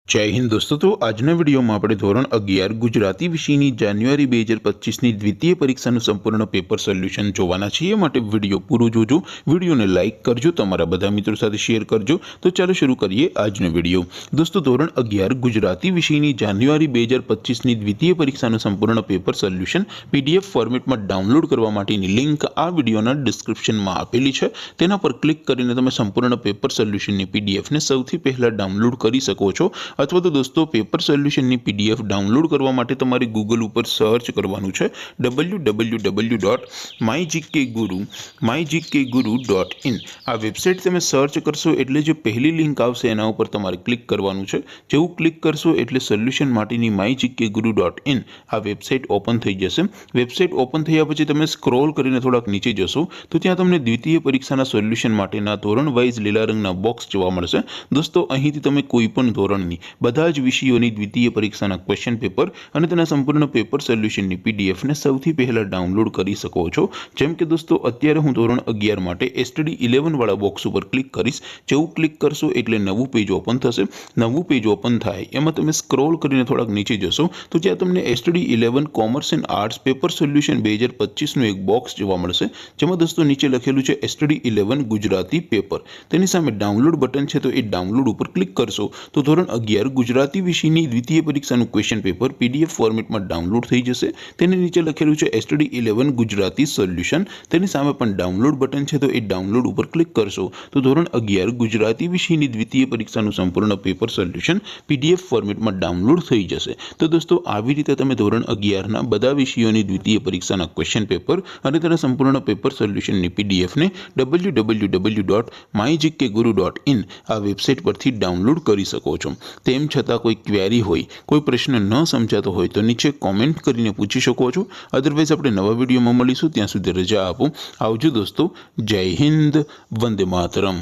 जय हिंद दोस्तों। तो આજના વિડીયોમાં આપણે ધોરણ 11 ગુજરાતી વિષયની જાન્યુઆરી 2025ની દ્વિતીય પરીક્ષાનું સંપૂર્ણ પેપર સોલ્યુશન જોવાના છીએ। માટે વિડીયો પૂરો જોજો, વિડીયોને લાઇક કરજો, તમારા બધા મિત્રો સાથે શેર કરજો। તો ચાલો શરૂ કરીએ આજનો વિડીયો। દોસ્તો ધોરણ 11 ગુજરાતી વિષયની જાન્યુઆરી 2025ની દ્વિતીય પરીક્ષાનું સંપૂર્ણ પેપર સોલ્યુશન પીડીએફ ફોર્મેટમાં ડાઉનલોડ કરવા માટેની લિંક આ વિડીયોના ડિસ્ક્રિપ્શનમાં આપેલી છે। તેના પર ક્લિક કરીને તમે સંપૂર્ણ પેપર સોલ્યુશનની પીડીએફને સૌથી પહેલા ડાઉનલોડ કરી શકો છો। अथवा तो दोस्तों पेपर सोल्यूशन की पीडीएफ डाउनलॉड करवा माटे तमारे गूगल पर सर्च करवानुं छे www.mygkguru.in। आ वेबसाइट तमे सर्च करशो एटले जो पहली लिंक आवशे एना उपर तमारे क्लिक करवानुं छे। जेवुं क्लिक करशो एटले सोल्यूशन माटेनी mygkguru.in आ वेबसाइट ओपन थई जशे। वेबसाइट ओपन थया पछी तमे स्क्रॉल करीने थोड़ाक नीचे जशो तो त्यां तमने द्वितीय परीक्षाना सोल्यूशन माटेना धोरण वाइज लीला रंगना बॉक्स जोवा मळशे। दोस्तों અહીંથી તમે કોઈ પણ ધોરણની બધા જ વિષયોની દ્વિતીય પરીક્ષાના ક્વેશ્ચન પેપર અને તેના સંપૂર્ણ પેપર સોલ્યુશનની પીડીએફને સૌથી પહેલા ડાઉનલોડ કરી શકો છો। જેમ કે દોસ્તો અત્યારે હું ધોરણ 11 માટે એસટીડી 11 વાળા બોક્સ ઉપર ક્લિક કરીશ। જેવું ક્લિક કરશો એટલે નવું પેજ ઓપન થશે। નવું પેજ ઓપન થાય એમાં તમે સ્ક્રોલ કરીને થોડાક નીચે જશો તો ત્યાં તમને STD 11 commerce and arts paper solution 2025નું એક બોક્સ જોવા મળશે। જેમાં દોસ્તો નીચે લખેલું છે એસટીડી 11 ગુજરાતી પેપર। તેની સામે ડાઉનલોડ બટન છે તો એ ડાઉનલોડ ઉપર ક્લિક કરશો તો ધોરણ 11 ગુજરાતી વિષયની દ્વિતીય પરીક્ષાનું ક્વેશ્ચન પેપર પીડીએફ ફોર્મેટમાં ડાઉનલોડ થઈ જશે। તેની નીચે લખેલું છે એસટીડી 11 ગુજરાતી સોલ્યુશન। તેની સામે પણ ડાઉનલોડ બટન છે તો એ ડાઉનલોડ ઉપર ક્લિક કરશો તો ધોરણ 11 ગુજરાતી વિષયની દ્વિતીય પરીક્ષાનું સંપૂર્ણ પેપર સોલ્યુશન પીડીએફ ફોર્મેટમાં ડાઉનલોડ થઈ જશે। તો દોસ્તો આવી રીતે તમે ધોરણ 11ના બધા વિષયોની દ્વિતીય પરીક્ષાના ક્વેશ્ચન પેપર અને તેના સંપૂર્ણ પેપર સોલ્યુશનની પીડીએફને www.mygkguru.in આ વેબસાઇટ પરથી ડાઉનલોડ કરી શકો છો। તેમ છતાં કોઈ ક્વેરી હોય, કોઈ પ્રશ્ન ન સમજાતો હોય તો નીચે કોમેન્ટ કરીને પૂછી શકો છો। અધરવાઇઝ આપણે નવા વિડીયોમાં મળીશું, ત્યાં સુધી રજા આપો। આવજો દોસ્તો। જય હિન્દ, વંદે માતરમ।